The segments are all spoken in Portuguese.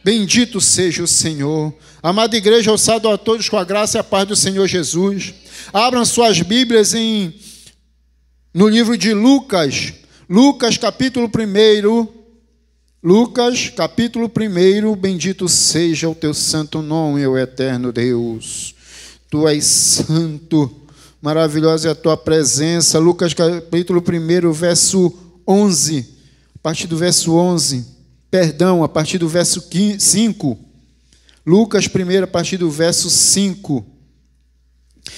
Bendito seja o Senhor. Amada igreja, eu saúdo a todos com a graça e a paz do Senhor Jesus. Abram suas Bíblias no livro de Lucas. Lucas, capítulo 1. Lucas, capítulo 1. Bendito seja o teu santo nome, ó eterno Deus. Tu és santo, maravilhosa é a tua presença. Lucas, capítulo 1, verso 11. A partir do verso 11. Perdão, a partir do verso 5. Lucas 1, a partir do verso 5.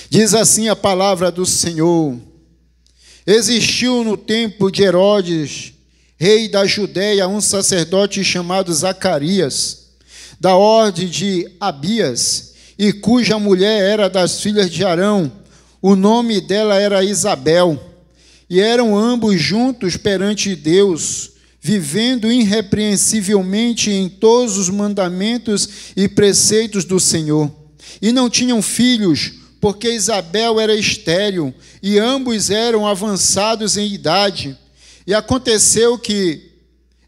Diz assim a palavra do Senhor. Existiu no tempo de Herodes, rei da Judéia, um sacerdote chamado Zacarias, da ordem de Abias, e cuja mulher era das filhas de Arão. O nome dela era Isabel. E eram ambos juntos perante Deus, vivendo irrepreensivelmente em todos os mandamentos e preceitos do Senhor. E não tinham filhos, porque Isabel era estéril, e ambos eram avançados em idade. E aconteceu que,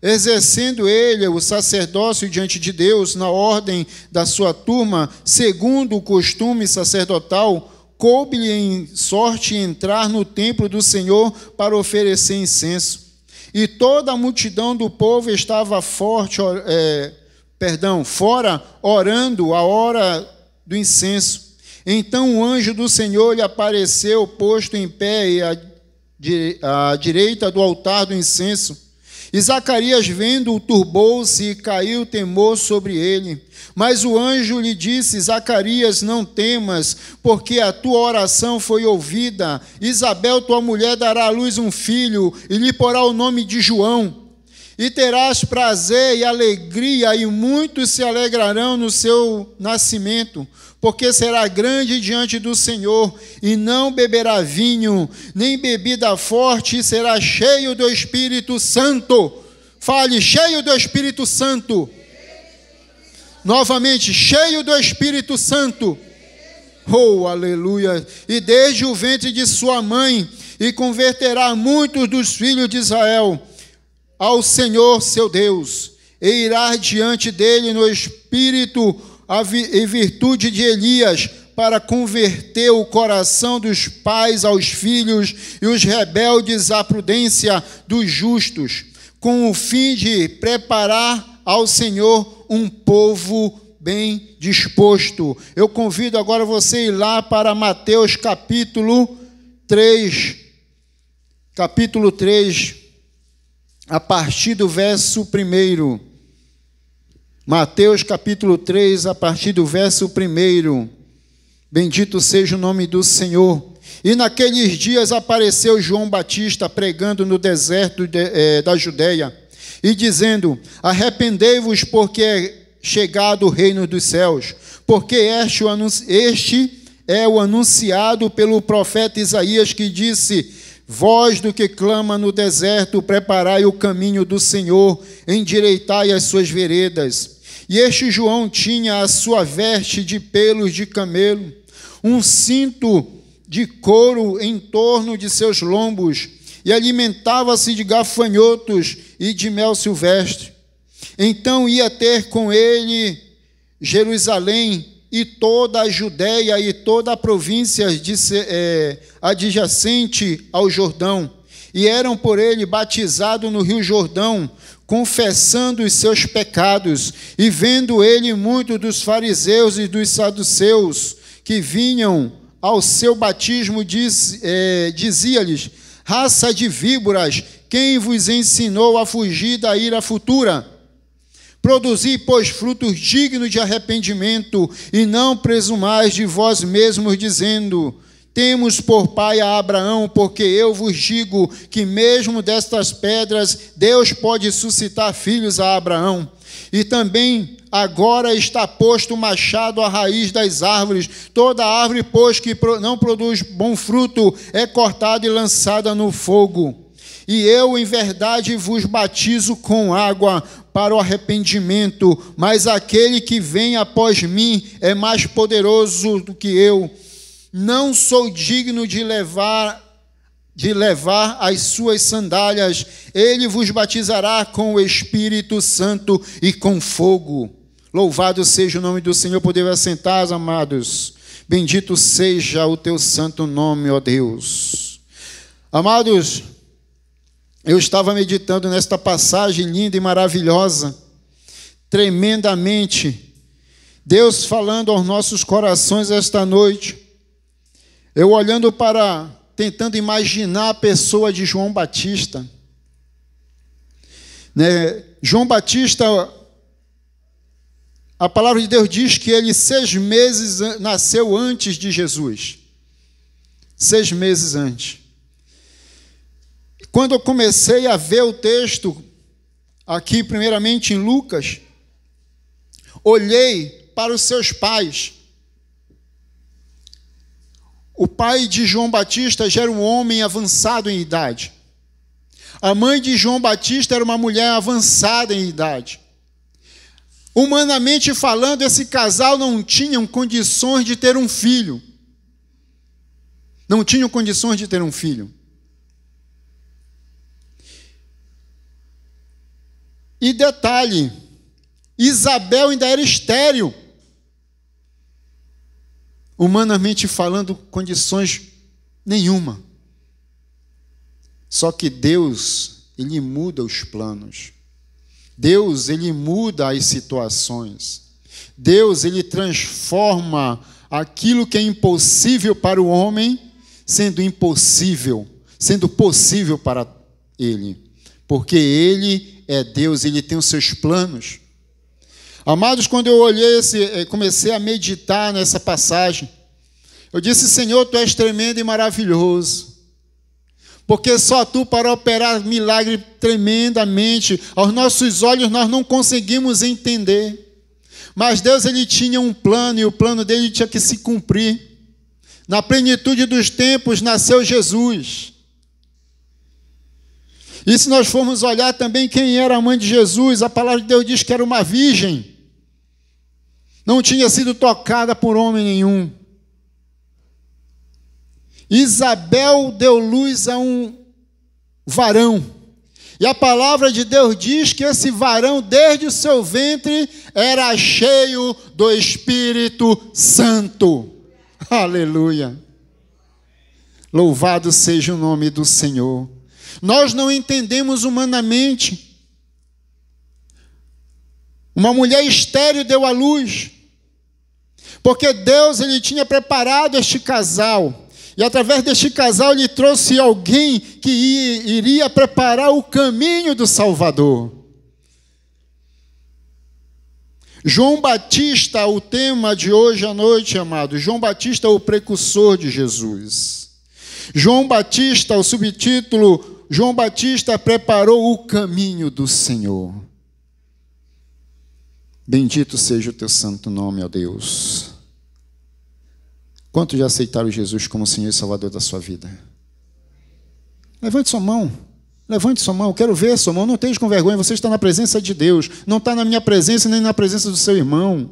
exercendo ele o sacerdócio diante de Deus, na ordem da sua turma, segundo o costume sacerdotal, coube-lhe em sorte entrar no templo do Senhor para oferecer incenso. E toda a multidão do povo estava fora, orando a hora do incenso. Então o anjo do Senhor lhe apareceu, posto em pé à direita do altar do incenso. E Zacarias, vendo-o, turbou-se e caiu temor sobre ele. Mas o anjo lhe disse: Zacarias, não temas, porque a tua oração foi ouvida. Isabel, tua mulher, dará à luz um filho, e lhe porá o nome de João. E terás prazer e alegria, e muitos se alegrarão no seu nascimento, porque será grande diante do Senhor, e não beberá vinho, nem bebida forte, e será cheio do Espírito Santo. Fale, cheio do Espírito Santo. Novamente, cheio do Espírito Santo. Oh, aleluia. E desde o ventre de sua mãe, e converterá muitos dos filhos de Israel ao Senhor seu Deus, e irá diante dele no espírito e virtude de Elias, para converter o coração dos pais aos filhos e os rebeldes à prudência dos justos, com o fim de preparar ao Senhor um povo bem disposto. Eu convido agora você a ir lá para Mateus capítulo 3. Capítulo 3, a partir do verso 1. Mateus capítulo 3, a partir do verso 1. Bendito seja o nome do Senhor. E naqueles dias apareceu João Batista pregando no deserto da Judéia e dizendo: arrependei-vos, porque é chegado o reino dos céus, porque este é o anunciado pelo profeta Isaías, que disse: voz do que clama no deserto, preparai o caminho do Senhor, endireitai as suas veredas. E este João tinha a sua veste de pelos de camelo, um cinto de couro em torno de seus lombos, e alimentava-se de gafanhotos e de mel silvestre. Então ia ter com ele Jerusalém e toda a Judéia e toda a província adjacente ao Jordão, e eram por ele batizados no rio Jordão, confessando os seus pecados. E vendo ele muitos dos fariseus e dos saduceus que vinham ao seu batismo, dizia-lhes: raça de víboras, quem vos ensinou a fugir da ira futura? Produzi, pois, frutos dignos de arrependimento, e não presumais de vós mesmos, dizendo: temos por pai a Abraão, porque eu vos digo que mesmo destas pedras Deus pode suscitar filhos a Abraão. E também agora está posto o machado à raiz das árvores. Toda árvore, pois, que não produz bom fruto, é cortada e lançada no fogo. E eu, em verdade, vos batizo com água para o arrependimento, mas aquele que vem após mim é mais poderoso do que eu. Não sou digno de levar as suas sandálias. Ele vos batizará com o Espírito Santo e com fogo. Louvado seja o nome do Senhor. Poder assentar, amados. Bendito seja o teu santo nome, ó Deus. Amados, eu estava meditando nesta passagem linda e maravilhosa, tremendamente, Deus falando aos nossos corações esta noite. Eu olhando tentando imaginar a pessoa de João Batista. João Batista, a palavra de Deus diz que ele 6 meses nasceu antes de Jesus. 6 meses antes. Quando eu comecei a ver o texto, aqui primeiramente em Lucas, olhei para os seus pais. O pai de João Batista já era um homem avançado em idade. A mãe de João Batista era uma mulher avançada em idade. Humanamente falando, esse casal não tinham condições de ter um filho. Não tinham condições de ter um filho. E detalhe, Isabel ainda era estéril. Humanamente falando, condições nenhuma. Só que Deus, Ele muda os planos. Deus, Ele muda as situações. Deus, Ele transforma aquilo que é impossível para o homem, sendo possível para Ele. Porque Ele é Deus, Ele tem os seus planos. Amados, quando eu olhei comecei a meditar nessa passagem, eu disse: Senhor, Tu és tremendo e maravilhoso, porque só Tu para operar milagre tremendamente, aos nossos olhos nós não conseguimos entender, mas Deus, Ele tinha um plano, e o plano dele tinha que se cumprir. Na plenitude dos tempos nasceu Jesus. E se nós formos olhar também quem era a mãe de Jesus, a palavra de Deus diz que era uma virgem. Não tinha sido tocada por homem nenhum. Isabel deu luz a um varão. E a palavra de Deus diz que esse varão, desde o seu ventre, era cheio do Espírito Santo. Aleluia. Louvado seja o nome do Senhor. Nós não entendemos humanamente. Uma mulher estéril deu à luz, porque Deus, Ele tinha preparado este casal, e através deste casal Ele trouxe alguém que iria preparar o caminho do Salvador. João Batista, o tema de hoje à noite, amado. João Batista, o precursor de Jesus. João Batista, o subtítulo: João Batista preparou o caminho do Senhor. Bendito seja o teu santo nome, ó Deus. Quantos já aceitaram Jesus como Senhor e Salvador da sua vida? Levante sua mão. Levante sua mão. Eu quero ver sua mão. Não esteja com vergonha. Você está na presença de Deus. Não está na minha presença nem na presença do seu irmão.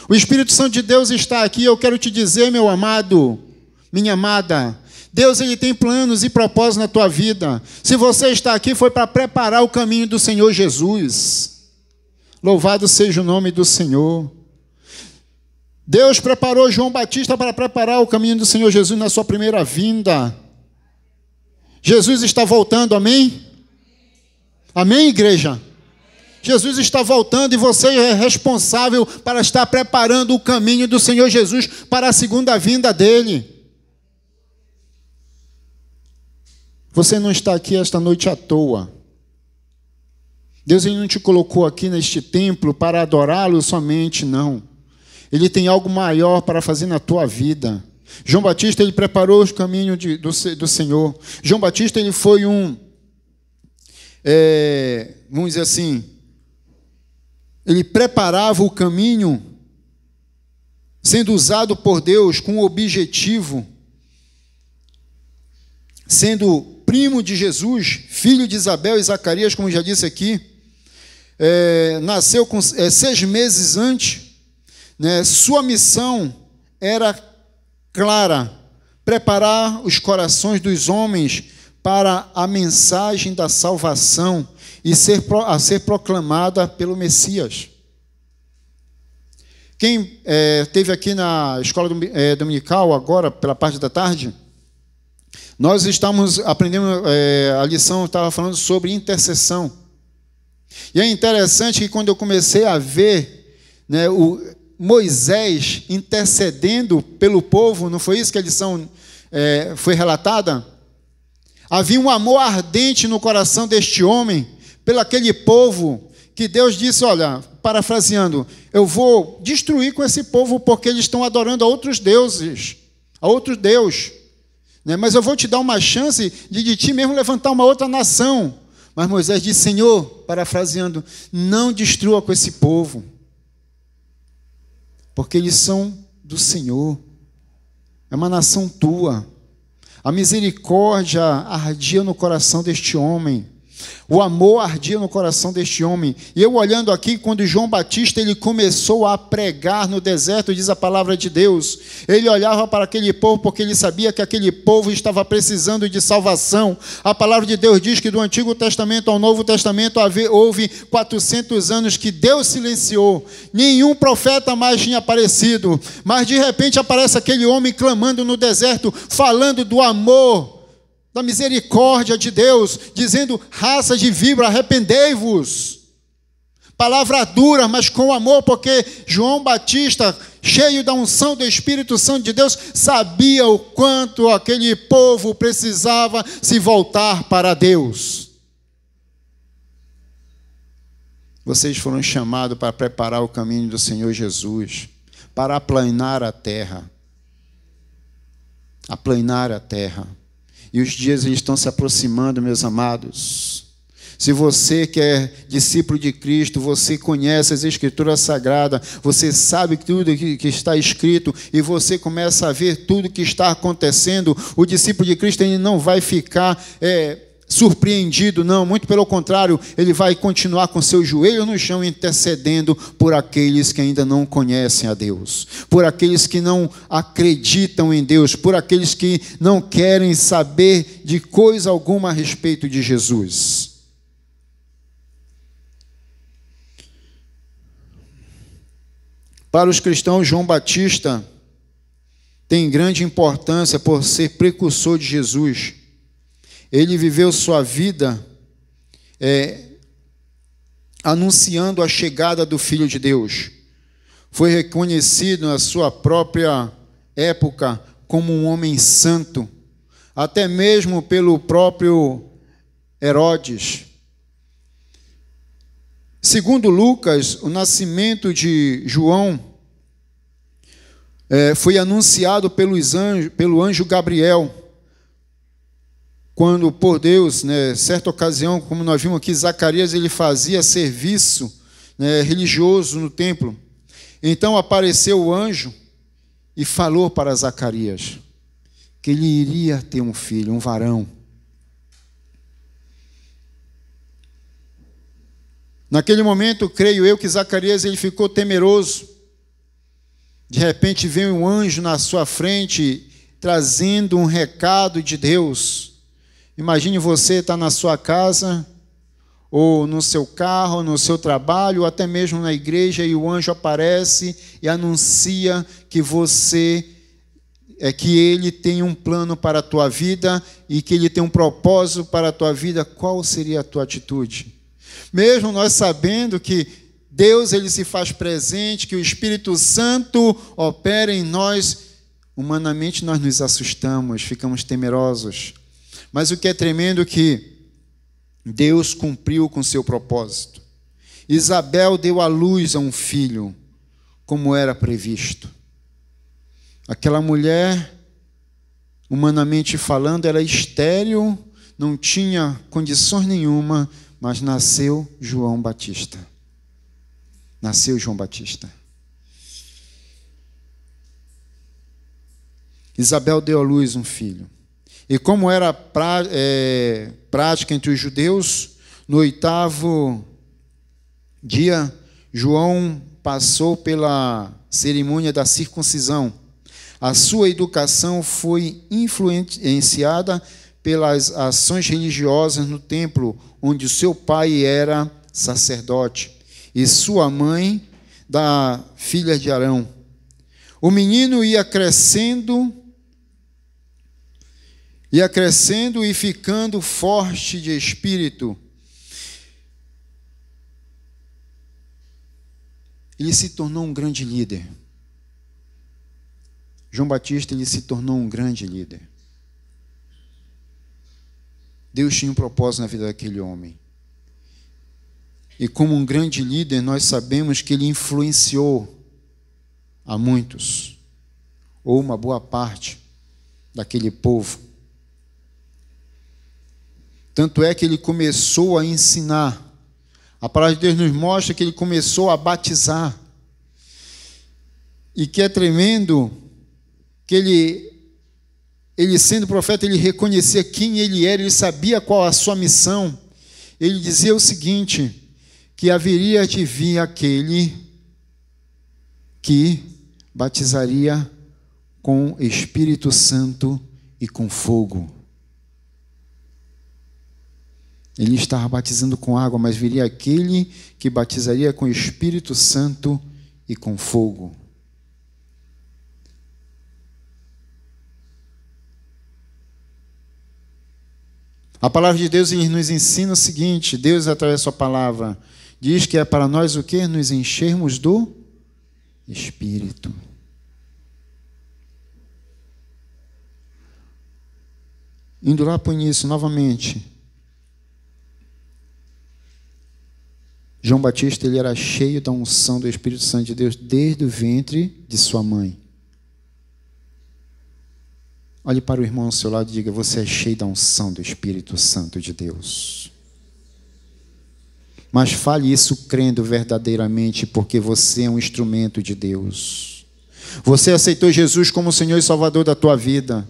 O Espírito Santo de Deus está aqui. Eu quero te dizer, meu amado, minha amada, Deus, Ele tem planos e propósitos na tua vida. Se você está aqui, foi para preparar o caminho do Senhor Jesus. Louvado seja o nome do Senhor. Deus preparou João Batista para preparar o caminho do Senhor Jesus na sua primeira vinda. Jesus está voltando, amém? Amém, igreja? Jesus está voltando e você é responsável para estar preparando o caminho do Senhor Jesus para a segunda vinda dEle. Você não está aqui esta noite à toa. Deus, Ele não te colocou aqui neste templo para adorá-lo somente, não. Ele tem algo maior para fazer na tua vida. João Batista, ele preparou os caminhos do Senhor. João Batista, ele foi vamos dizer assim, ele preparava o caminho, sendo usado por Deus com o objetivo, sendo primo de Jesus, filho de Isabel e Zacarias, como já disse aqui, nasceu 6 meses antes, né? Sua missão era clara: preparar os corações dos homens para a mensagem da salvação a ser proclamada pelo Messias. Quem esteve aqui na escola dominical agora, pela parte da tarde, nós estamos aprendendo, a lição estava falando sobre intercessão. E é interessante que quando eu comecei a ver, né, o Moisés intercedendo pelo povo, não foi isso que a lição foi relatada? Havia um amor ardente no coração deste homem, pelo aquele povo, que Deus disse, olha, parafraseando, eu vou destruir com esse povo porque eles estão adorando a outros deuses, a outro Deus. Né? Mas eu vou te dar uma chance de ti mesmo levantar uma outra nação. Mas Moisés disse, Senhor, parafraseando, não destrua com esse povo, porque eles são do Senhor, é uma nação tua. A misericórdia ardia no coração deste homem, o amor ardia no coração deste homem. E eu olhando aqui, quando João Batista ele começou a pregar no deserto, diz a palavra de Deus, ele olhava para aquele povo porque ele sabia que aquele povo estava precisando de salvação. A palavra de Deus diz que do Antigo Testamento ao Novo Testamento houve 400 anos que Deus silenciou, nenhum profeta mais tinha aparecido, mas de repente aparece aquele homem clamando no deserto, falando do amor, da misericórdia de Deus, dizendo, raça de víbora, arrependei-vos. Palavra dura, mas com amor, porque João Batista, cheio da unção do Espírito Santo de Deus, sabia o quanto aquele povo precisava se voltar para Deus. Vocês foram chamados para preparar o caminho do Senhor Jesus, para aplanar a terra. Aplanar a terra. E os dias eles estão se aproximando, meus amados. Se você que é discípulo de Cristo, você conhece as Escrituras Sagradas, você sabe tudo que está escrito, e você começa a ver tudo que está acontecendo, o discípulo de Cristo ele não vai ficar surpreendido, não, muito pelo contrário, ele vai continuar com seu joelho no chão intercedendo por aqueles que ainda não conhecem a Deus, por aqueles que não acreditam em Deus, por aqueles que não querem saber de coisa alguma a respeito de Jesus. Para os cristãos, João Batista tem grande importância por ser precursor de Jesus. Ele viveu sua vida anunciando a chegada do Filho de Deus. Foi reconhecido na sua própria época como um homem santo, até mesmo pelo próprio Herodes. Segundo Lucas, o nascimento de João foi anunciado pelo anjo Gabriel, quando por Deus, certa ocasião, como nós vimos aqui, Zacarias ele fazia serviço religioso no templo. Então apareceu o anjo e falou para Zacarias que ele iria ter um filho, um varão. Naquele momento, creio eu que Zacarias ele ficou temeroso. De repente veio um anjo na sua frente trazendo um recado de Deus. Imagine você estar na sua casa, ou no seu carro, no seu trabalho, ou até mesmo na igreja, e o anjo aparece e anuncia que que ele tem um plano para a tua vida e que ele tem um propósito para a tua vida. Qual seria a tua atitude? Mesmo nós sabendo que Deus ele se faz presente, que o Espírito Santo opera em nós, humanamente nós nos assustamos, ficamos temerosos. Mas o que é tremendo é que Deus cumpriu com seu propósito. Isabel deu à luz a um filho, como era previsto. Aquela mulher, humanamente falando, era estéril, não tinha condições nenhuma, mas nasceu João Batista. Nasceu João Batista. Isabel deu à luz um filho. E como era prática entre os judeus, no 8º dia, João passou pela cerimônia da circuncisão. A sua educação foi influenciada pelas ações religiosas no templo, onde o seu pai era sacerdote, e sua mãe da filha de Arão. O menino ia crescendo e ficando forte de espírito. Ele se tornou um grande líder. João Batista, ele se tornou um grande líder. Deus tinha um propósito na vida daquele homem. E como um grande líder, nós sabemos que ele influenciou a muitos, ou uma boa parte daquele povo. Tanto é que ele começou a ensinar. A palavra de Deus nos mostra que ele começou a batizar. E que é tremendo que ele sendo profeta, ele reconhecia quem ele era, ele sabia qual a sua missão. Ele dizia o seguinte, que haveria de vir aquele que batizaria com Espírito Santo e com fogo. Ele estava batizando com água, mas viria aquele que batizaria com Espírito Santo e com fogo. A palavra de Deus nos ensina o seguinte, Deus, através da sua palavra, diz que é para nós o quê? Nos enchermos do Espírito. Indo lá para o início, novamente. João Batista, ele era cheio da unção do Espírito Santo de Deus desde o ventre de sua mãe. Olhe para o irmão ao seu lado e diga, você é cheio da unção do Espírito Santo de Deus. Mas fale isso crendo verdadeiramente, porque você é um instrumento de Deus. Você aceitou Jesus como Senhor e Salvador da tua vida.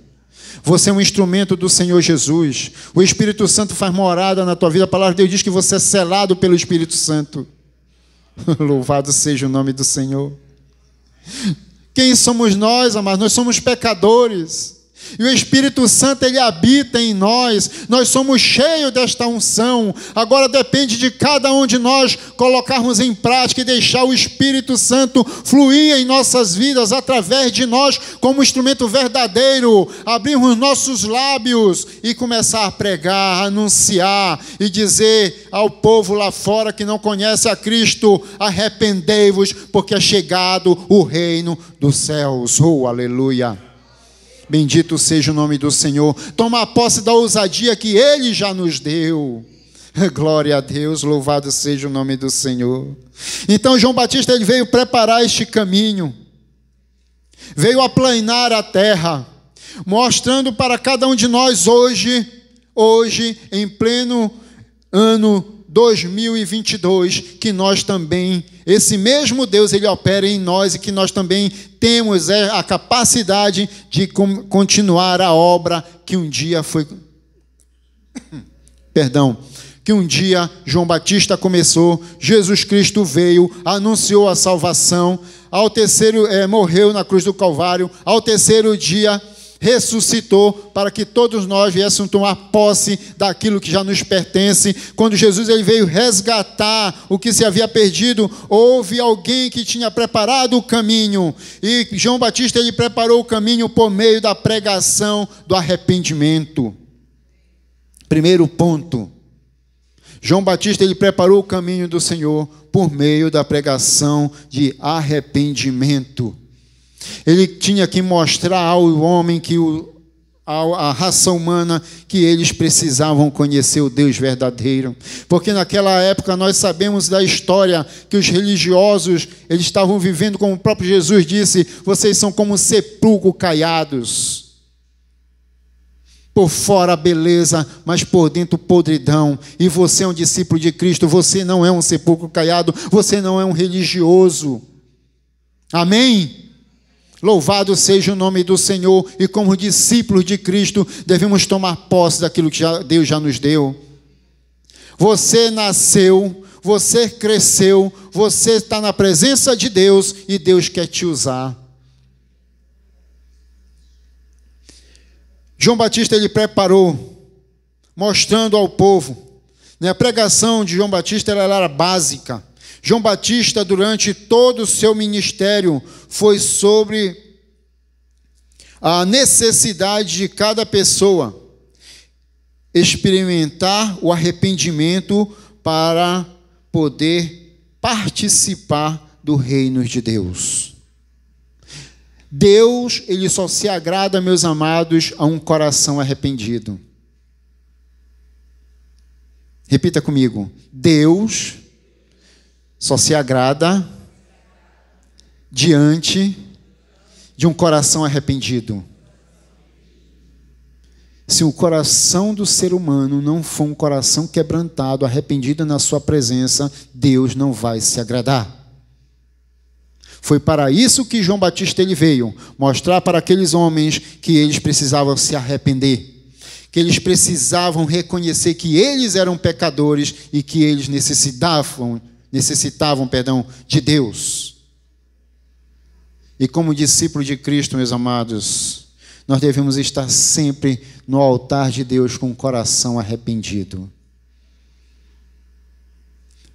Você é um instrumento do Senhor Jesus. O Espírito Santo faz morada na tua vida. A palavra de Deus diz que você é selado pelo Espírito Santo. Louvado seja o nome do Senhor. Quem somos nós, amados? Nós somos pecadores. E o Espírito Santo, ele habita em nós. Nós somos cheios desta unção. Agora depende de cada um de nós colocarmos em prática e deixar o Espírito Santo fluir em nossas vidas através de nós como instrumento verdadeiro. Abrirmos nossos lábios e começar a pregar, a anunciar e dizer ao povo lá fora que não conhece a Cristo, arrependei-vos, porque é chegado o reino dos céus. Oh, aleluia! Bendito seja o nome do Senhor. Toma posse da ousadia que Ele já nos deu. Glória a Deus, louvado seja o nome do Senhor. Então João Batista, ele veio preparar este caminho. Veio aplanar a terra, mostrando para cada um de nós hoje, em pleno ano 2022, que nós também, esse mesmo Deus, ele opera em nós e que nós também temos a capacidade de continuar a obra que um dia foi... que um dia João Batista começou, Jesus Cristo veio, anunciou a salvação, morreu na cruz do Calvário, ao terceiro dia ressuscitou para que todos nós viéssemos tomar posse daquilo que já nos pertence. Quando Jesus ele veio resgatar o que se havia perdido, houve alguém que tinha preparado o caminho. E João Batista ele preparou o caminho por meio da pregação do arrependimento. Primeiro ponto. João Batista ele preparou o caminho do Senhor por meio da pregação de arrependimento. Ele tinha que mostrar ao homem, à raça humana, que eles precisavam conhecer o Deus verdadeiro. Porque naquela época nós sabemos da história que os religiosos, eles estavam vivendo, como o próprio Jesus disse, vocês são como sepulcros caiados. Por fora beleza, mas por dentro podridão. E você é um discípulo de Cristo, você não é um sepulcro caiado, você não é um religioso. Amém? Louvado seja o nome do Senhor, e como discípulos de Cristo, devemos tomar posse daquilo que Deus já nos deu. Você nasceu, você cresceu, você está na presença de Deus, e Deus quer te usar. João Batista, ele preparou, mostrando ao povo. A pregação de João Batista ela era básica. João Batista, durante todo o seu ministério, foi sobre a necessidade de cada pessoa experimentar o arrependimento para poder participar do reino de Deus. Deus, ele só se agrada, meus amados, a um coração arrependido. Repita comigo. Deus só se agrada diante de um coração arrependido. Se o coração do ser humano não for um coração quebrantado, arrependido na sua presença, Deus não vai se agradar. Foi para isso que João Batista ele veio, mostrar para aqueles homens que eles precisavam se arrepender, que eles precisavam reconhecer que eles eram pecadores e que eles necessitavam de Deus. E como discípulo de Cristo, meus amados, nós devemos estar sempre no altar de Deus com o coração arrependido,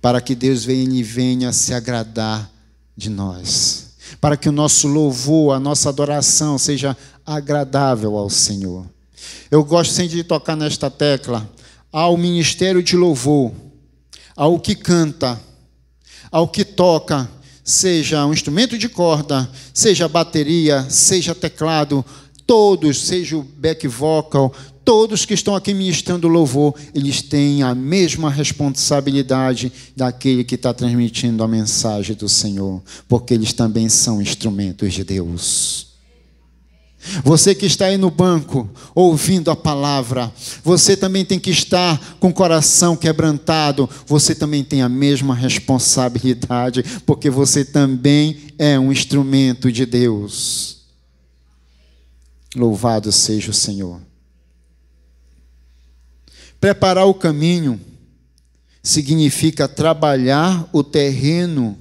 para que Deus venha se agradar de nós, para que o nosso louvor, a nossa adoração seja agradável ao Senhor. Eu gosto sempre de tocar nesta tecla, ao ministério de louvor, ao que canta, ao que toca, seja um instrumento de corda, seja bateria, seja teclado, todos, seja o back vocal, todos que estão aqui ministrando louvor, eles têm a mesma responsabilidade daquele que está transmitindo a mensagem do Senhor, porque eles também são instrumentos de Deus. Você que está aí no banco, ouvindo a palavra, você também tem que estar com o coração quebrantado, você também tem a mesma responsabilidade, porque você também é um instrumento de Deus. Louvado seja o Senhor. Preparar o caminho significa trabalhar o terreno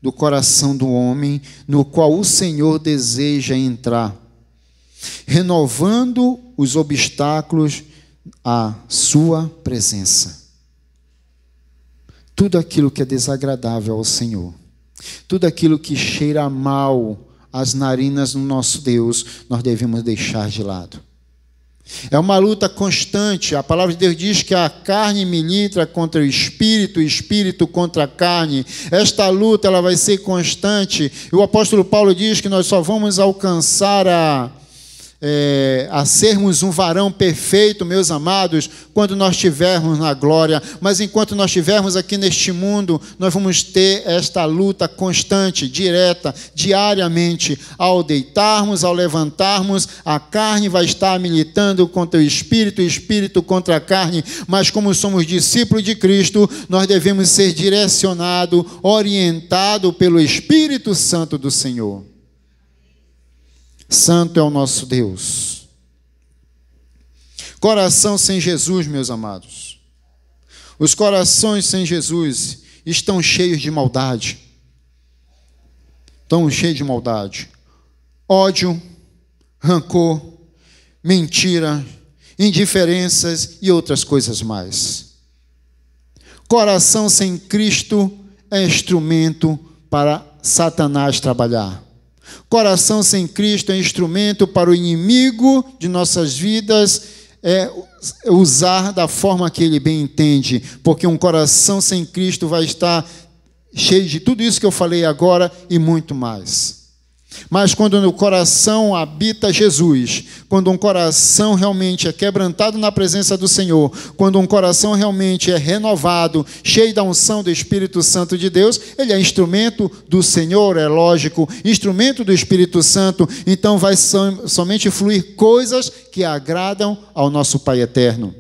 do coração do homem, no qual o Senhor deseja entrar, renovando os obstáculos à sua presença. Tudo aquilo que é desagradável ao Senhor, tudo aquilo que cheira mal às narinas do nosso Deus, nós devemos deixar de lado. É uma luta constante. A palavra de Deus diz que a carne milita contra o espírito contra a carne. Esta luta ela vai ser constante. E o apóstolo Paulo diz que nós só vamos alcançar a sermos um varão perfeito, meus amados, quando nós estivermos na glória. Mas enquanto nós estivermos aqui neste mundo, nós vamos ter esta luta constante, direta, diariamente. Ao deitarmos, ao levantarmos, a carne vai estar militando contra o espírito contra a carne. Mas como somos discípulos de Cristo, nós devemos ser direcionados, orientados pelo Espírito Santo do Senhor. Santo é o nosso Deus. Coração sem Jesus, meus amados. Os corações sem Jesus estão cheios de maldade. Estão cheios de maldade. Ódio, rancor, mentira, indiferenças e outras coisas mais. Coração sem Cristo é instrumento para Satanás trabalhar. Coração sem Cristo é instrumento para o inimigo de nossas vidas usar da forma que ele bem entende, porque um coração sem Cristo vai estar cheio de tudo isso que eu falei agora e muito mais. Mas quando no coração habita Jesus, quando um coração realmente é quebrantado na presença do Senhor, quando um coração realmente é renovado, cheio da unção do Espírito Santo de Deus, ele é instrumento do Senhor, é lógico, instrumento do Espírito Santo, então vai somente fluir coisas que agradam ao nosso Pai eterno.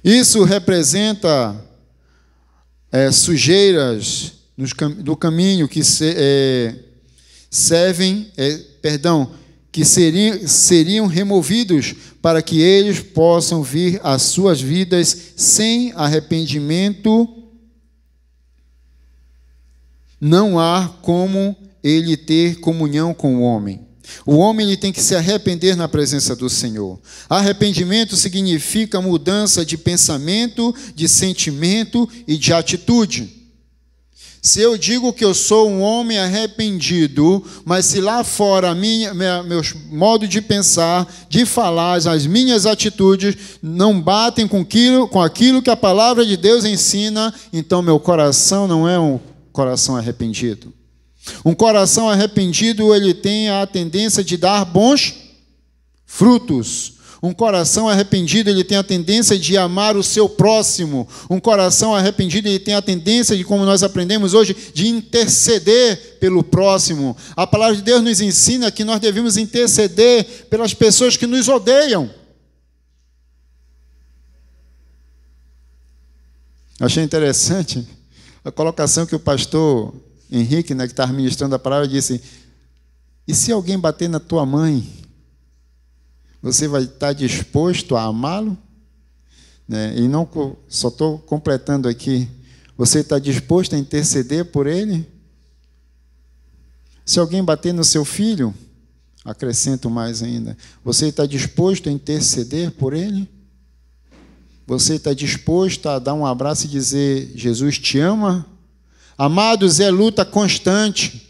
Isso representa sujeiras do caminho que que seriam removidos para que eles possam vir às suas vidas sem arrependimento. Não há como ele ter comunhão com o homem. O homem ele tem que se arrepender na presença do Senhor. Arrependimento significa mudança de pensamento, de sentimento e de atitude. Se eu digo que eu sou um homem arrependido, mas se lá fora meu modo de pensar, de falar, as minhas atitudes não batem com aquilo que a palavra de Deus ensina, então meu coração não é um coração arrependido. Um coração arrependido, ele tem a tendência de dar bons frutos. Um coração arrependido, ele tem a tendência de amar o seu próximo. Um coração arrependido, ele tem a tendência de, como nós aprendemos hoje, de interceder pelo próximo. A palavra de Deus nos ensina que nós devemos interceder pelas pessoas que nos odeiam. Achei interessante a colocação que o pastor Henrique, que estava ministrando a palavra, disse: e se alguém bater na tua mãe, você vai estar disposto a amá-lo? E não, só estou completando aqui, você está disposto a interceder por ele? Se alguém bater no seu filho, acrescento mais ainda, você está disposto a interceder por ele? Você está disposto a dar um abraço e dizer: Jesus te ama? Amados, é luta constante.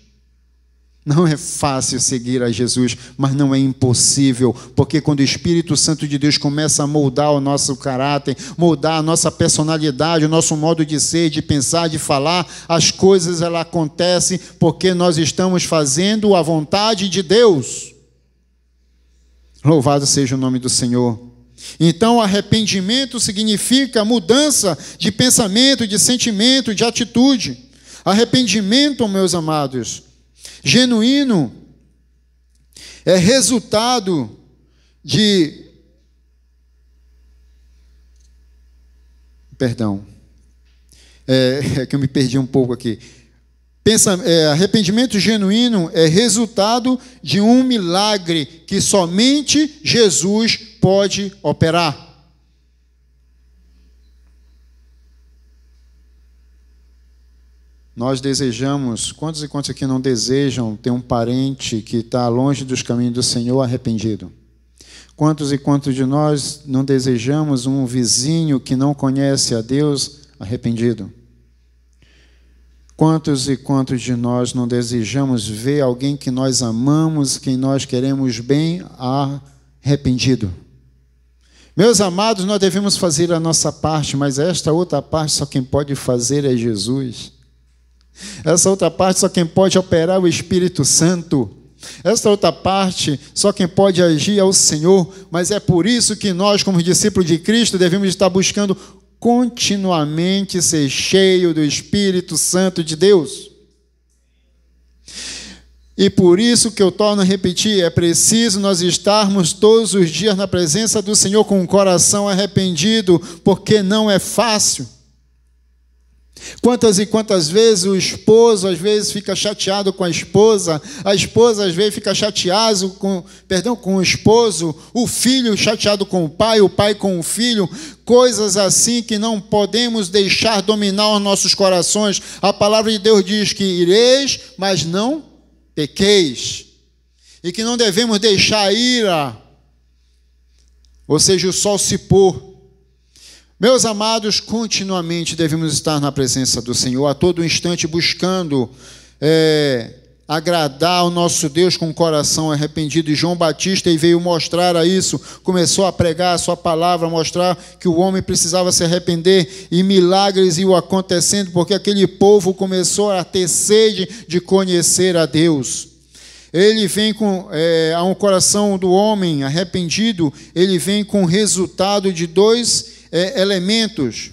Não é fácil seguir a Jesus, mas não é impossível, porque quando o Espírito Santo de Deus começa a moldar o nosso caráter, moldar a nossa personalidade, o nosso modo de ser, de pensar, de falar, as coisas elas acontecem porque nós estamos fazendo a vontade de Deus. Louvado seja o nome do Senhor. Então, arrependimento significa mudança de pensamento, de sentimento, de atitude. Arrependimento, meus amados, genuíno, é resultado de... Perdão, é que eu me perdi um pouco aqui. Arrependimento genuíno é resultado de um milagre que somente Jesus pode operar. Nós desejamos, quantos e quantos aqui não desejam ter um parente que está longe dos caminhos do Senhor arrependido? Quantos e quantos de nós não desejamos um vizinho que não conhece a Deus arrependido? Quantos e quantos de nós não desejamos ver alguém que nós amamos, quem nós queremos bem, arrependido? Meus amados, nós devemos fazer a nossa parte, mas esta outra parte só quem pode fazer é Jesus. Essa outra parte só quem pode operar é o Espírito Santo. Essa outra parte só quem pode agir é o Senhor. Mas é por isso que nós, como discípulos de Cristo, devemos estar buscando continuamente ser cheio do Espírito Santo de Deus. E por isso que eu torno a repetir, é preciso nós estarmos todos os dias na presença do Senhor com o coração arrependido, porque não é fácil. Quantas e quantas vezes o esposo às vezes fica chateado com a esposa às vezes fica chateado com o esposo, o filho chateado com o pai com o filho, coisas assim que não podemos deixar dominar os nossos corações. A palavra de Deus diz que ireis, mas não pequeis, e que não devemos deixar a ira, ou seja, o sol se pôr. Meus amados, continuamente devemos estar na presença do Senhor, a todo instante buscando agradar ao nosso Deus com o coração arrependido. E João Batista veio mostrar a isso, começou a pregar a sua palavra, mostrar que o homem precisava se arrepender, e milagres iam acontecendo, porque aquele povo começou a ter sede de conhecer a Deus. Ele vem a um coração do homem arrependido, ele vem com o resultado de dois elementos.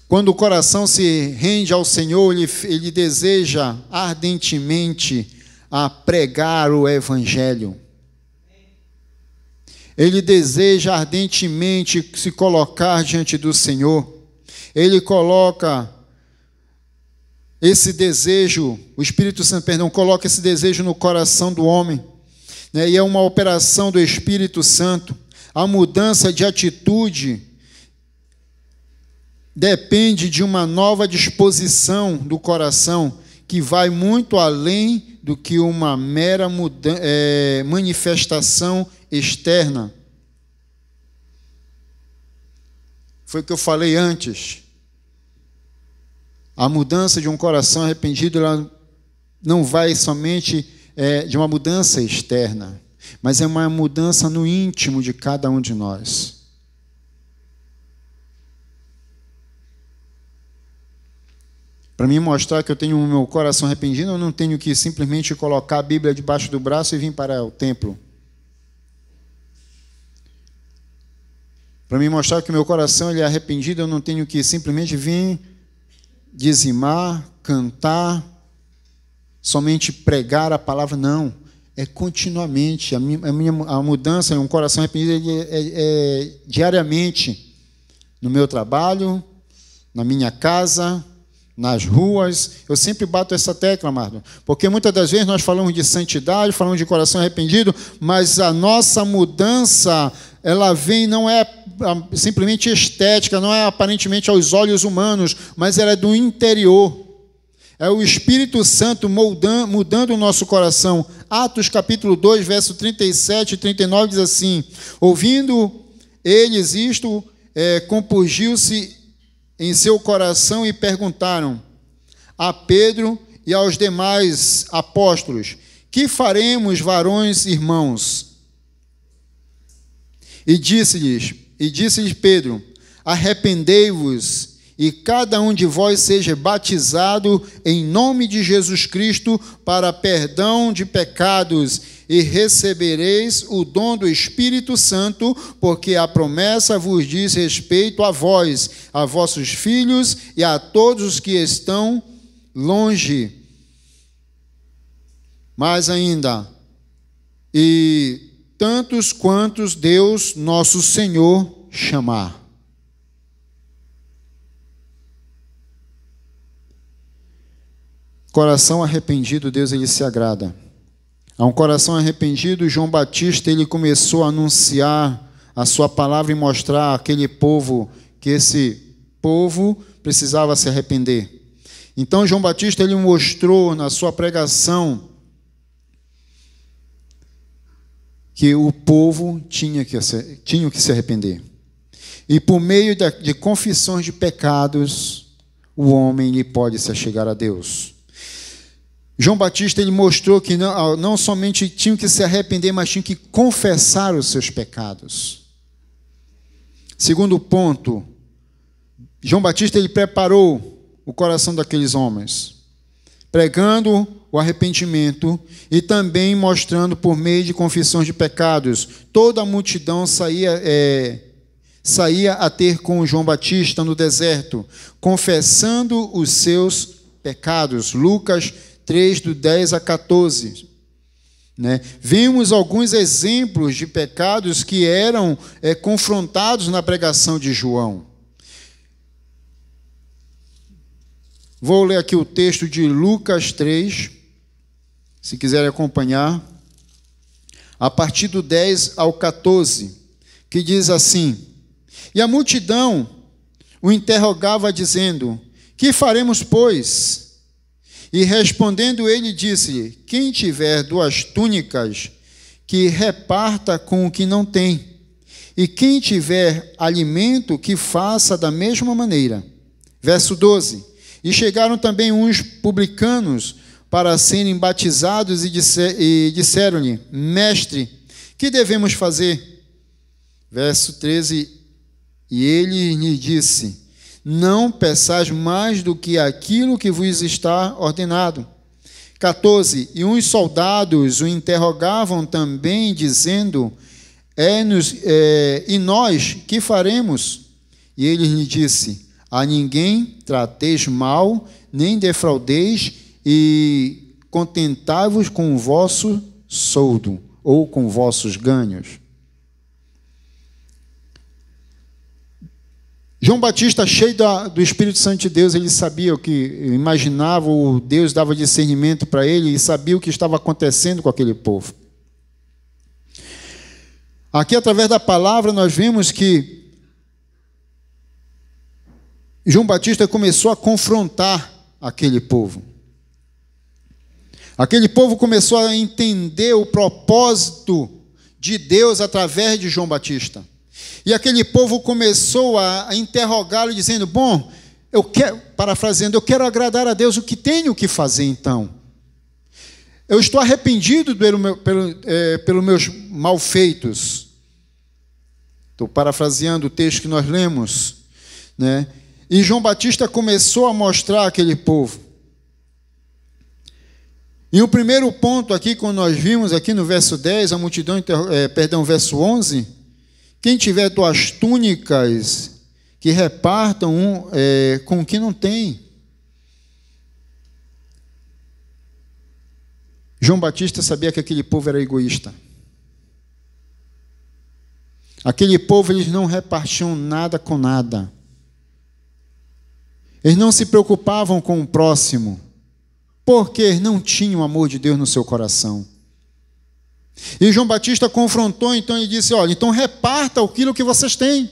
Quando o coração se rende ao Senhor, ele deseja ardentemente a pregar o Evangelho. Ele deseja ardentemente se colocar diante do Senhor. Ele coloca esse desejo, o Espírito Santo, coloca esse desejo no coração do homem. E é uma operação do Espírito Santo. A mudança de atitude depende de uma nova disposição do coração, que vai muito além do que uma mera manifestação externa. Foi o que eu falei antes. A mudança de um coração arrependido, ela não vai somente de uma mudança externa, mas é uma mudança no íntimo de cada um de nós. Para mim mostrar que eu tenho o meu coração arrependido, eu não tenho que simplesmente colocar a Bíblia debaixo do braço e vir para o templo. Para me mostrar que o meu coração ele é arrependido, eu não tenho que simplesmente vir dizimar, cantar, somente pregar a palavra, não. É continuamente. A mudança em um coração arrependido é diariamente. No meu trabalho, na minha casa, nas ruas. Eu sempre bato essa tecla, amado. Porque muitas das vezes nós falamos de santidade, falamos de coração arrependido, mas a nossa mudança, ela vem, não é simplesmente estética, não é aparentemente aos olhos humanos, mas ela é do interior. É o Espírito Santo mudando o nosso coração. Atos capítulo 2, verso 37 e 39 diz assim: ouvindo eles isto, compungiu-se em seu coração e perguntaram a Pedro e aos demais apóstolos: que faremos, varões irmãos? E disse-lhes Pedro: arrependei-vos e cada um de vós seja batizado em nome de Jesus Cristo para perdão de pecados, e recebereis o dom do Espírito Santo, porque a promessa vos diz respeito a vós, a vossos filhos e a todos os que estão longe. Mais ainda, e tantos quantos Deus nosso Senhor chamar. Coração arrependido, Deus ele se agrada. A um coração arrependido, João Batista ele começou a anunciar a sua palavra e mostrar àquele povo que esse povo precisava se arrepender. Então João Batista ele mostrou na sua pregação que o povo tinha que se arrepender. E por meio de confissões de pecados, o homem ele pode se achegar a Deus. João Batista ele mostrou que não somente tinham que se arrepender, mas tinham que confessar os seus pecados. Segundo ponto, João Batista ele preparou o coração daqueles homens, pregando o arrependimento e também mostrando por meio de confissões de pecados. Toda a multidão saía a ter com João Batista no deserto, confessando os seus pecados. Lucas 3, do 10 a 14. Vimos alguns exemplos de pecados que eram confrontados na pregação de João. Vou ler aqui o texto de Lucas 3, se quiserem acompanhar, a partir do 10 ao 14, que diz assim: e a multidão o interrogava, dizendo: que faremos, pois? E respondendo ele, disse-lhe: quem tiver 2 túnicas, que reparta com o que não tem, e quem tiver alimento, que faça da mesma maneira. Verso 12: e chegaram também uns publicanos para serem batizados e disseram-lhe: mestre, que devemos fazer? Verso 13: e ele lhe disse: não peçais mais do que aquilo que vos está ordenado. 14: e uns soldados o interrogavam também, dizendo: e nós, que faremos? E ele lhe disse: a ninguém trateis mal, nem defraudeis, e contentai-vos com o vosso soldo, ou com vossos ganhos. João Batista, cheio do Espírito Santo de Deus, ele sabia o que imaginava, o Deus dava discernimento para ele e sabia o que estava acontecendo com aquele povo. Aqui, através da palavra, nós vemos que João Batista começou a confrontar aquele povo. Aquele povo começou a entender o propósito de Deus através de João Batista. E aquele povo começou a interrogá-lo, dizendo: bom, parafraseando, eu quero agradar a Deus, o que tenho que fazer então? Eu estou arrependido pelos meus malfeitos. Estou parafraseando o texto que nós lemos, né? E João Batista começou a mostrar àquele povo. E o primeiro ponto aqui, quando nós vimos aqui no verso 10, a multidão, verso 11, quem tiver 2 túnicas, que repartam com o que não tem. João Batista sabia que aquele povo era egoísta. Aquele povo, eles não repartiam nada com nada. Eles não se preocupavam com o próximo, porque não tinham o amor de Deus no seu coração. E João Batista confrontou, então, e disse: olha, então reparta aquilo que vocês têm.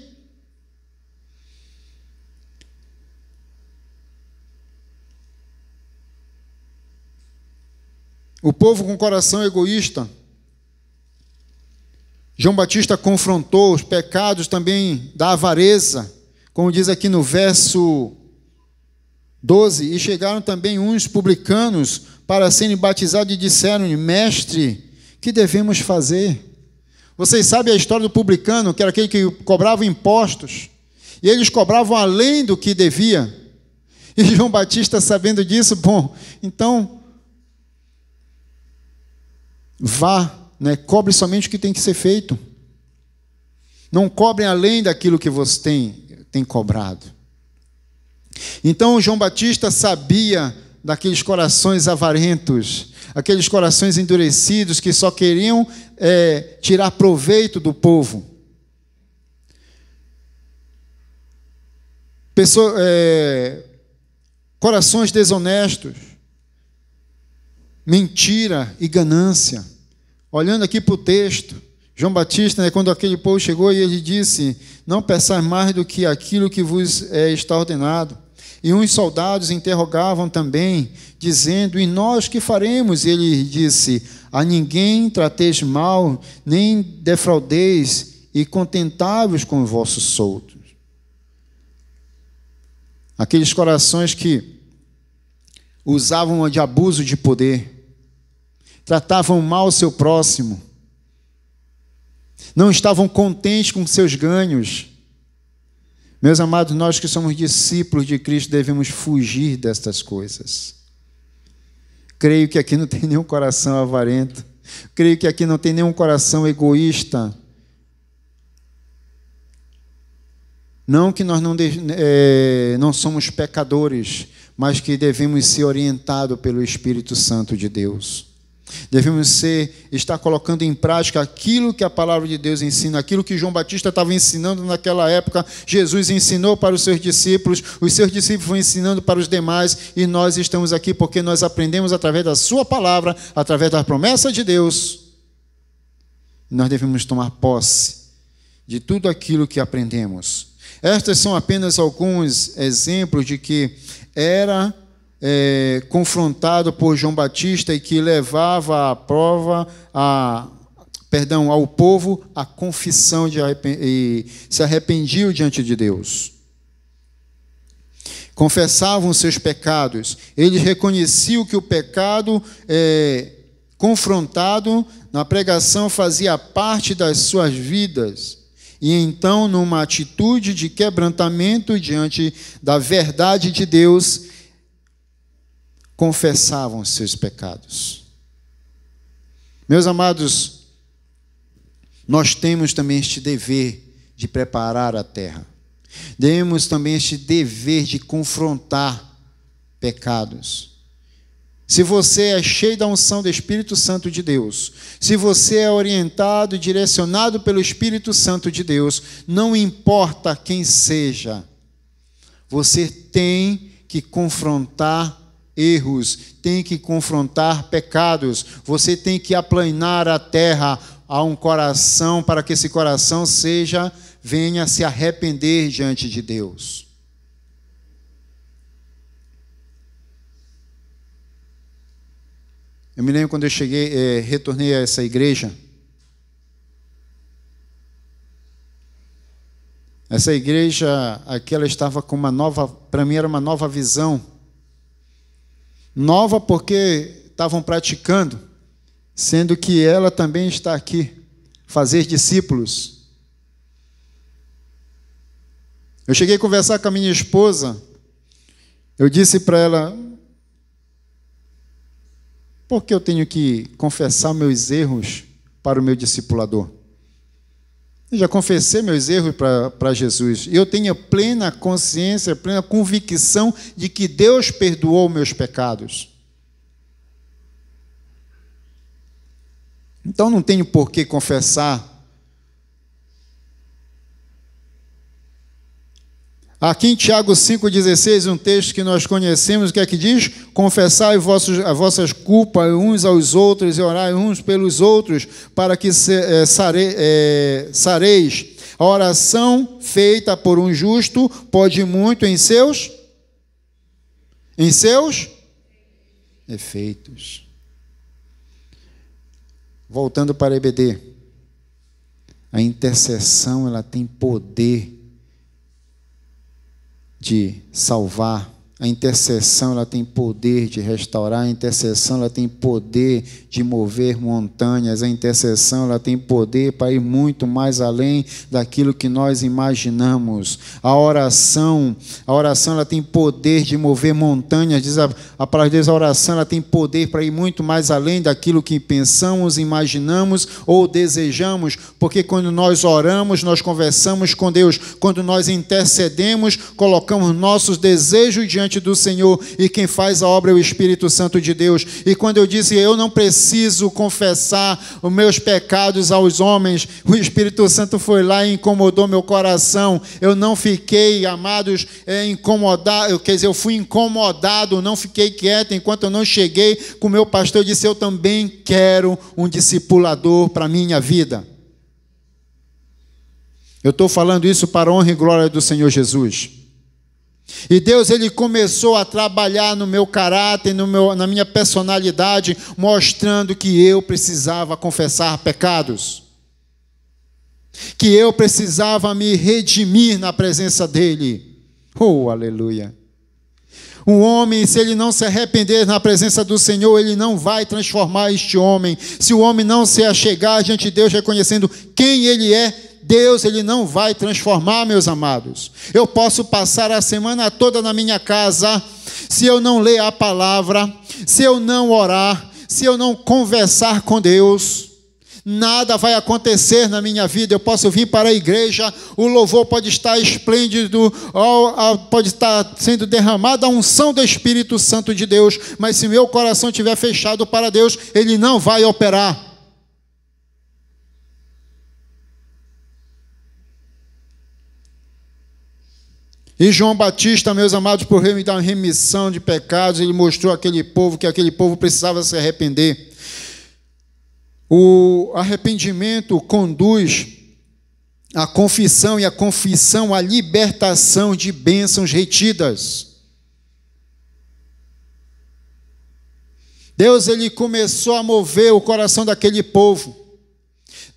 O povo com coração egoísta, João Batista confrontou os pecados também da avareza, como diz aqui no verso 12, e chegaram também uns publicanos para serem batizados e disseram-lhe: mestre, que devemos fazer? Vocês sabem a história do publicano, que era aquele que cobrava impostos, e eles cobravam além do que devia. E João Batista, sabendo disso, bom, então vá, né, cobre somente o que tem que ser feito. Não cobrem além daquilo que você tem cobrado. Então João Batista sabia daqueles corações avarentos, aqueles corações endurecidos que só queriam tirar proveito do povo. Corações desonestos, mentira e ganância. Olhando aqui para o texto, João Batista, né, quando aquele povo chegou, e ele disse: não peçais mais do que aquilo que vos está ordenado. E uns soldados interrogavam também, dizendo: e nós que faremos? E ele disse: a ninguém trateis mal, nem defraudeis, e contentai-vos com os vossos soldos. Aqueles corações que usavam de abuso de poder, tratavam mal o seu próximo, não estavam contentes com seus ganhos. Meus amados, nós que somos discípulos de Cristo devemos fugir destas coisas. Creio que aqui não tem nenhum coração avarento, creio que aqui não tem nenhum coração egoísta. Não que nós não somos pecadores, mas que devemos ser orientados pelo Espírito Santo de Deus. Devemos estar colocando em prática aquilo que a palavra de Deus ensina, aquilo que João Batista estava ensinando naquela época. Jesus ensinou para os seus discípulos vão ensinando para os demais, e nós estamos aqui porque nós aprendemos através da sua palavra, através da promessa de Deus. Nós devemos tomar posse de tudo aquilo que aprendemos. Estes são apenas alguns exemplos de que era confrontado por João Batista e que levava ao povo a confissão e se arrependiam diante de Deus. Confessavam seus pecados. Eles reconheciam que o pecado confrontado na pregação fazia parte das suas vidas. E então, numa atitude de quebrantamento diante da verdade de Deus, confessavam seus pecados. Meus amados, nós temos também este dever de preparar a terra. Temos também este dever de confrontar pecados. Se você é cheio da unção do Espírito Santo de Deus, se você é orientado e direcionado pelo Espírito Santo de Deus, não importa quem seja, você tem que confrontar erros, tem que confrontar pecados, você tem que aplanar a terra a um coração, para que esse coração venha se arrepender diante de Deus. Eu me lembro quando eu cheguei, retornei a essa igreja. Essa igreja aqui, ela estava com uma nova, para mim era uma nova visão. Nova porque estavam praticando, sendo que ela também está aqui, fazer discípulos. Eu cheguei a conversar com a minha esposa, eu disse para ela, por que eu tenho que confessar meus erros para o meu discipulador? Eu já confessei meus erros para Jesus. Eu tenho plena consciência, plena convicção de que Deus perdoou meus pecados. Então não tenho por que confessar. Aqui em Tiago 5,16, um texto que nós conhecemos, o que é que diz? Confessai as vossas culpas uns aos outros e orai uns pelos outros, para que sareis. A oração feita por um justo pode muito em seus efeitos. Voltando para EBD, a intercessão, ela tem poder de salvar. A intercessão, ela tem poder de restaurar. A intercessão, ela tem poder de mover montanhas. A intercessão, ela tem poder para ir muito mais além daquilo que nós imaginamos. A oração, ela tem poder de mover montanhas. Diz a palavra de Deus, a oração, ela tem poder para ir muito mais além daquilo que pensamos, imaginamos ou desejamos, porque quando nós oramos, nós conversamos com Deus. Quando nós intercedemos, colocamos nossos desejos diante do Senhor, e quem faz a obra é o Espírito Santo de Deus. E quando eu disse, eu não preciso confessar os meus pecados aos homens, o Espírito Santo foi lá e incomodou meu coração. Eu não fiquei, amados, incomodado, quer dizer, eu fui incomodado, não fiquei quieto, enquanto eu não cheguei com o meu pastor, eu disse, eu também quero um discipulador para a minha vida. Eu estou falando isso para a honra e glória do Senhor Jesus. E Deus, Ele começou a trabalhar no meu caráter, na minha personalidade, mostrando que eu precisava confessar pecados, que eu precisava me redimir na presença dEle. Oh, aleluia! Um homem, se ele não se arrepender na presença do Senhor, Ele não vai transformar este homem. Se o homem não se achegar diante de Deus, reconhecendo quem Ele é, Deus, Ele não vai transformar, meus amados. Eu posso passar a semana toda na minha casa, se eu não ler a palavra, se eu não orar, se eu não conversar com Deus, nada vai acontecer na minha vida. Eu posso vir para a igreja, o louvor pode estar esplêndido, pode estar sendo derramada a unção do Espírito Santo de Deus, mas se meu coração estiver fechado para Deus, Ele não vai operar. E João Batista, meus amados, por me dar uma remissão de pecados, ele mostrou àquele povo que aquele povo precisava se arrepender. O arrependimento conduz à confissão, e a confissão à libertação de bênçãos retidas. Deus, Ele começou a mover o coração daquele povo.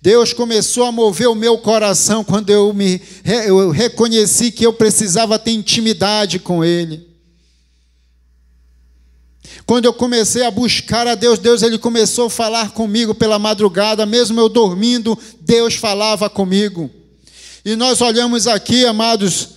Deus começou a mover o meu coração quando eu reconheci que eu precisava ter intimidade com Ele. Quando eu comecei a buscar a Deus, Ele começou a falar comigo pela madrugada, mesmo eu dormindo, Deus falava comigo. E nós olhamos aqui, amados,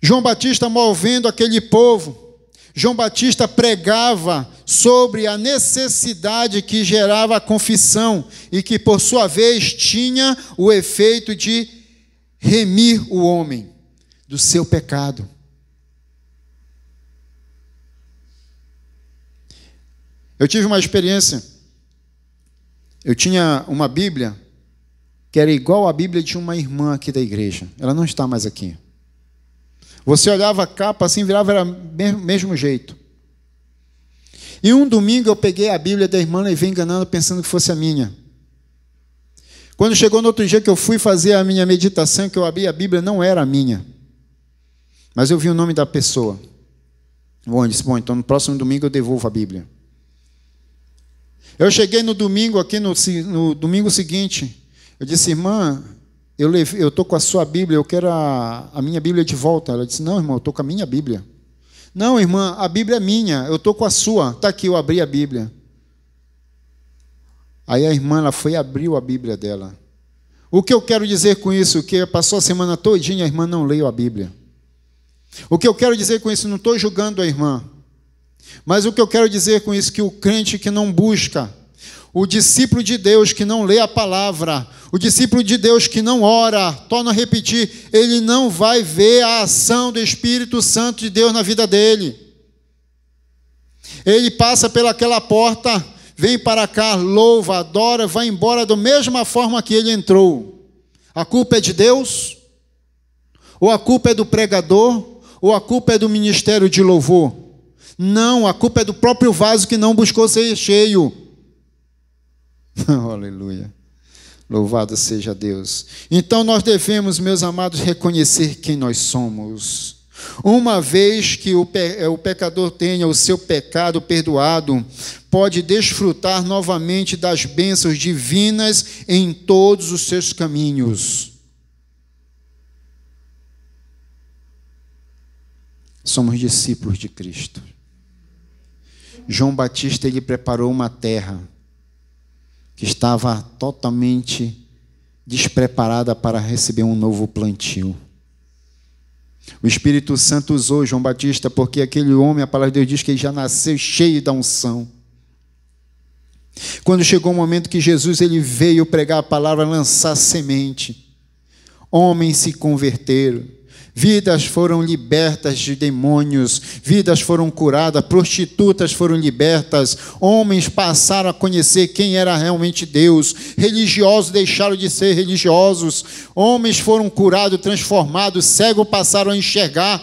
João Batista movendo aquele povo. João Batista pregava sobre a necessidade que gerava a confissão e que, por sua vez, tinha o efeito de remir o homem do seu pecado. Eu tive uma experiência. Eu tinha uma Bíblia que era igual à Bíblia de uma irmã aqui da igreja. Ela não está mais aqui. Você olhava a capa assim, virava, era mesmo jeito. E um domingo eu peguei a Bíblia da irmã e levei enganando, pensando que fosse a minha. Quando chegou no outro dia que eu fui fazer a minha meditação, que eu abri a Bíblia, não era a minha. Mas eu vi o nome da pessoa. Bom, eu disse, então no próximo domingo eu devolvo a Bíblia. Eu cheguei no domingo, aqui no domingo seguinte, eu disse, irmã, eu estou com a sua Bíblia, eu quero a minha Bíblia de volta. Ela disse, não, irmão, eu estou com a minha Bíblia. Não, irmã, a Bíblia é minha, eu estou com a sua. Está aqui, eu abri a Bíblia. Aí a irmã, ela foi e abriu a Bíblia dela. O que eu quero dizer com isso? Que passou a semana todinha, a irmã não leu a Bíblia. O que eu quero dizer com isso? Não estou julgando a irmã. Mas o que eu quero dizer com isso? Que o crente que não busca, o discípulo de Deus que não lê a palavra, o discípulo de Deus que não ora, torno a repetir, ele não vai ver a ação do Espírito Santo de Deus na vida dele. Ele passa pelaquela porta, vem para cá, louva, adora, vai embora da mesma forma que ele entrou. A culpa é de Deus? Ou a culpa é do pregador? Ou a culpa é do ministério de louvor? Não, a culpa é do próprio vaso que não buscou ser cheio. Aleluia. Louvado seja Deus. Então nós devemos, meus amados, reconhecer quem nós somos. Uma vez que o pecador tenha o seu pecado perdoado, pode desfrutar novamente das bênçãos divinas em todos os seus caminhos. Somos discípulos de Cristo. João Batista, ele preparou uma terra que estava totalmente despreparada para receber um novo plantio. O Espírito Santo usou João Batista porque aquele homem, a palavra de Deus diz que ele já nasceu cheio da unção. Quando chegou o momento que Jesus ele veio pregar a palavra, lançar semente, homens se converteram, vidas foram libertas de demônios, vidas foram curadas, prostitutas foram libertas, homens passaram a conhecer quem era realmente Deus, religiosos deixaram de ser religiosos, homens foram curados, transformados, cegos passaram a enxergar.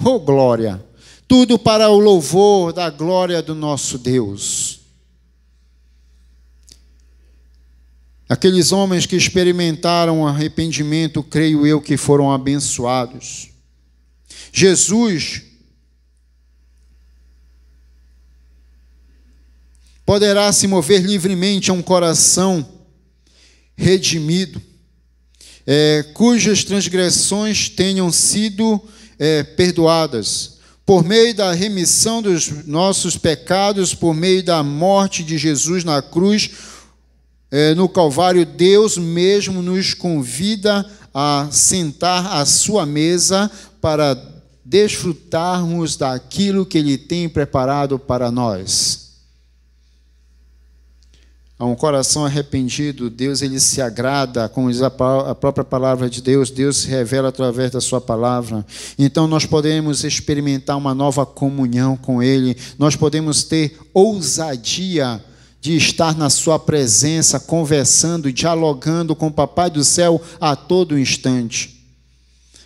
Oh, glória! Tudo para o louvor da glória do nosso Deus. Aqueles homens que experimentaram arrependimento, creio eu que foram abençoados. Jesus poderá se mover livremente a um coração redimido, cujas transgressões tenham sido perdoadas, por meio da remissão dos nossos pecados, por meio da morte de Jesus na cruz, no Calvário. Deus mesmo nos convida a sentar à sua mesa para desfrutarmos daquilo que Ele tem preparado para nós. A um coração arrependido, Deus ele se agrada, como diz a própria palavra de Deus, Deus se revela através da sua palavra. Então nós podemos experimentar uma nova comunhão com Ele, nós podemos ter ousadia de estar na sua presença, conversando, dialogando com o Papai do céu a todo instante.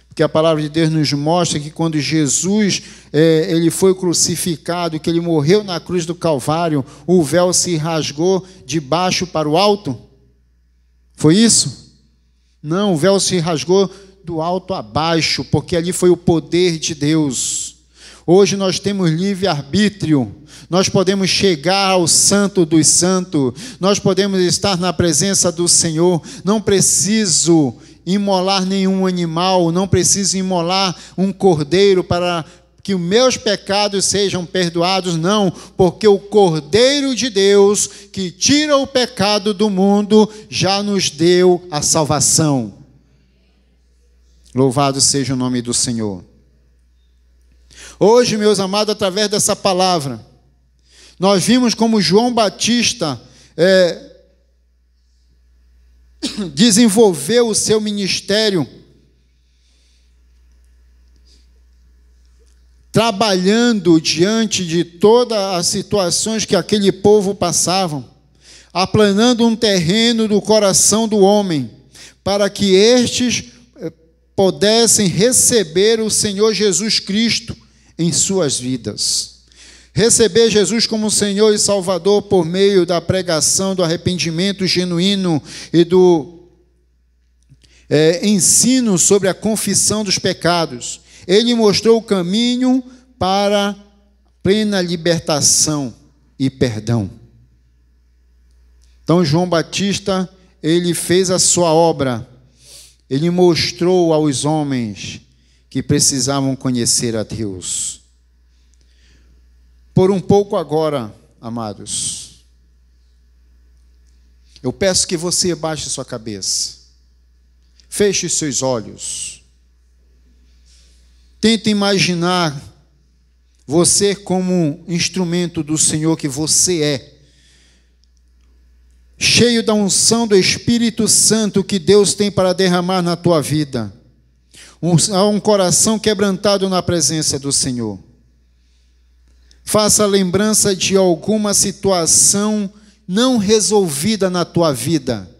Porque a palavra de Deus nos mostra que quando Jesus ele foi crucificado, que ele morreu na cruz do Calvário, o véu se rasgou de baixo para o alto. Foi isso? Não, o véu se rasgou do alto a baixo, porque ali foi o poder de Deus. Hoje nós temos livre-arbítrio, nós podemos chegar ao Santo dos Santos, nós podemos estar na presença do Senhor, não preciso imolar nenhum animal, não preciso imolar um cordeiro para que os meus pecados sejam perdoados, não, porque o Cordeiro de Deus, que tira o pecado do mundo, já nos deu a salvação. Louvado seja o nome do Senhor. Hoje, meus amados, através dessa palavra, nós vimos como João Batista desenvolveu o seu ministério, trabalhando diante de todas as situações que aquele povo passavam, aplanando um terreno do coração do homem, para que estes pudessem receber o Senhor Jesus Cristo em suas vidas. Receber Jesus como Senhor e Salvador por meio da pregação do arrependimento genuíno e do ensino sobre a confissão dos pecados. Ele mostrou o caminho para plena libertação e perdão. Então João Batista, ele fez a sua obra, ele mostrou aos homens que precisavam conhecer a Deus. Por um pouco agora, amados, eu peço que você baixe sua cabeça, feche seus olhos, tente imaginar você como instrumento do Senhor que você é, cheio da unção do Espírito Santo que Deus tem para derramar na tua vida. Um coração quebrantado na presença do Senhor. Faça lembrança de alguma situação não resolvida na tua vida.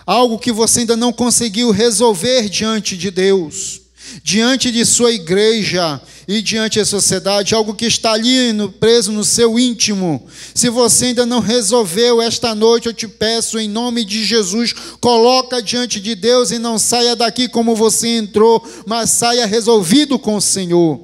Algo que você ainda não conseguiu resolver diante de Deus, diante de sua igreja e diante da sociedade, algo que está ali preso no seu íntimo. Se você ainda não resolveu esta noite, eu te peço em nome de Jesus, coloca diante de Deus e não saia daqui como você entrou, mas saia resolvido com o Senhor,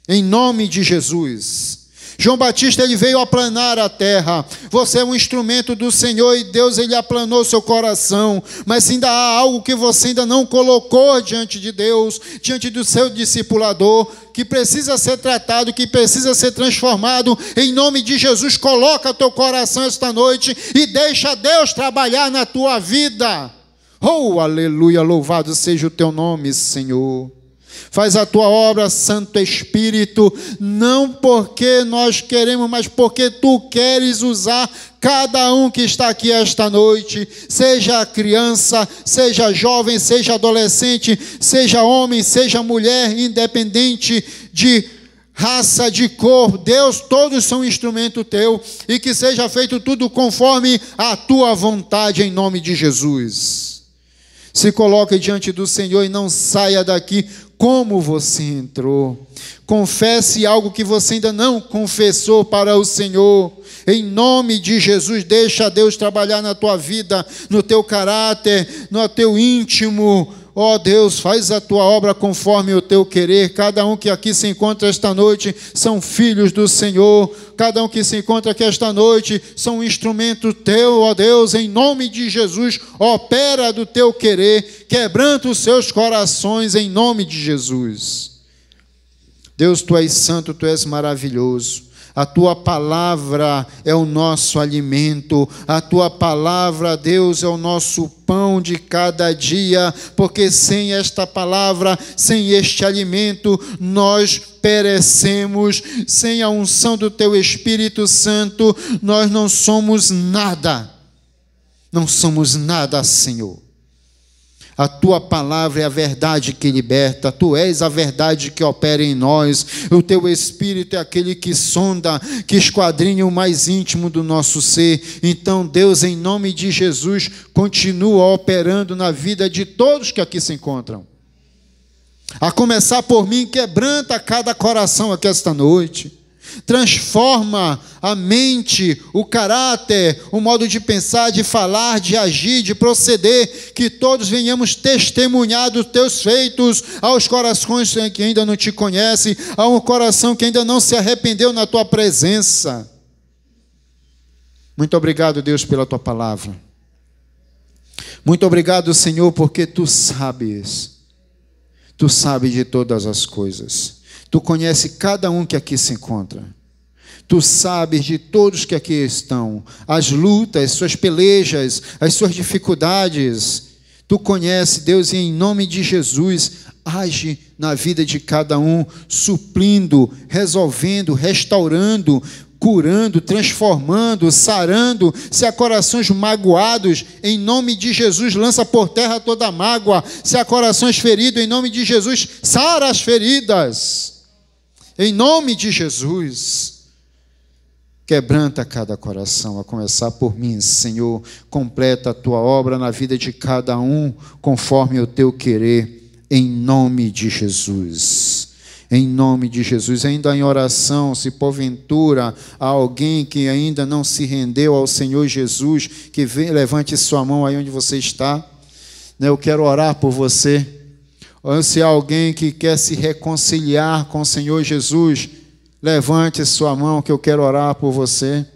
em nome de Jesus. João Batista, ele veio aplanar a terra. Você é um instrumento do Senhor e Deus, ele aplanou seu coração. Mas ainda há algo que você ainda não colocou diante de Deus, diante do seu discipulador, que precisa ser tratado, que precisa ser transformado. Em nome de Jesus, coloca teu coração esta noite e deixa Deus trabalhar na tua vida. Oh, aleluia, louvado seja o teu nome, Senhor. Faz a tua obra, Santo Espírito, não porque nós queremos, mas porque tu queres usar cada um que está aqui esta noite, seja criança, seja jovem, seja adolescente, seja homem, seja mulher, independente de raça, de cor. Deus, todos são instrumento teu, e que seja feito tudo conforme a tua vontade, em nome de Jesus. Se coloque diante do Senhor e não saia daqui como você entrou. Confesse algo que você ainda não confessou para o Senhor. Em nome de Jesus, deixa Deus trabalhar na tua vida, no teu caráter, no teu íntimo. Ó Deus, faz a tua obra conforme o teu querer. Cada um que aqui se encontra esta noite são filhos do Senhor. Cada um que se encontra aqui esta noite são um instrumento teu, ó Deus. Em nome de Jesus, opera do teu querer, quebranta os seus corações, em nome de Jesus. Deus, tu és santo, tu és maravilhoso. A tua palavra é o nosso alimento, a tua palavra, Deus, é o nosso pão de cada dia, porque sem esta palavra, sem este alimento, nós perecemos. Sem a unção do teu Espírito Santo, nós não somos nada. Não somos nada, Senhor. A tua palavra é a verdade que liberta, tu és a verdade que opera em nós, o teu Espírito é aquele que sonda, que esquadrinha o mais íntimo do nosso ser. Então, Deus, em nome de Jesus, continua operando na vida de todos que aqui se encontram. A começar por mim, quebranta cada coração aqui esta noite. Transforma a mente, o caráter, o modo de pensar, de falar, de agir, de proceder, que todos venhamos testemunhar dos teus feitos aos corações que ainda não te conhecem, a um coração que ainda não se arrependeu na tua presença. Muito obrigado, Deus, pela tua palavra. Muito obrigado, Senhor, porque tu sabes de todas as coisas. Tu conheces cada um que aqui se encontra. Tu sabes de todos que aqui estão, as lutas, suas pelejas, as suas dificuldades. Tu conheces, Deus, e em nome de Jesus, age na vida de cada um, suprindo, resolvendo, restaurando, curando, transformando, sarando. Se há corações magoados, em nome de Jesus, lança por terra toda a mágoa. Se há corações feridos, em nome de Jesus, sara as feridas. Em nome de Jesus, quebranta cada coração, a começar por mim, Senhor. Completa a tua obra na vida de cada um, conforme o teu querer, em nome de Jesus. Em nome de Jesus, ainda em oração, se porventura há alguém que ainda não se rendeu ao Senhor Jesus, que levante sua mão aí onde você está. Eu quero orar por você. Ou se há alguém que quer se reconciliar com o Senhor Jesus, levante sua mão que eu quero orar por você.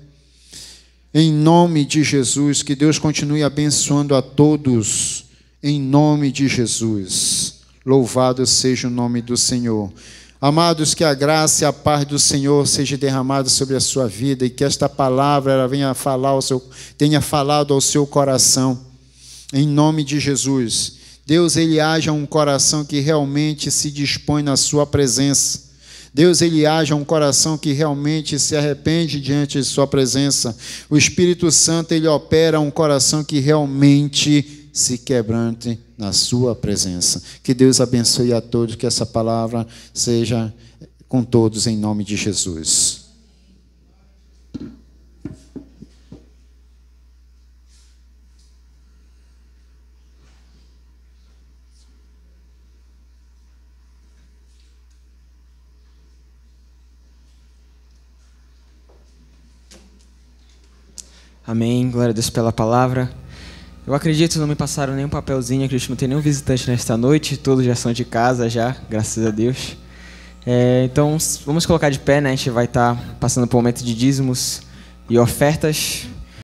Em nome de Jesus, que Deus continue abençoando a todos. Em nome de Jesus. Louvado seja o nome do Senhor. Amados, que a graça e a paz do Senhor seja derramada sobre a sua vida e que esta palavra ela tenha falado ao seu coração. Em nome de Jesus. Deus, Ele haja um coração que realmente se dispõe na sua presença. Deus, Ele haja um coração que realmente se arrepende diante de sua presença. O Espírito Santo, Ele opera um coração que realmente se quebrante na sua presença. Que Deus abençoe a todos, que essa palavra seja com todos em nome de Jesus. Amém, glória a Deus pela palavra. Eu acredito, não me passaram nenhum papelzinho, acredito que não tem nenhum visitante nesta noite, todos já são de casa já, graças a Deus. Então, vamos colocar de pé, né? A gente vai estar passando por um momento de dízimos e ofertas.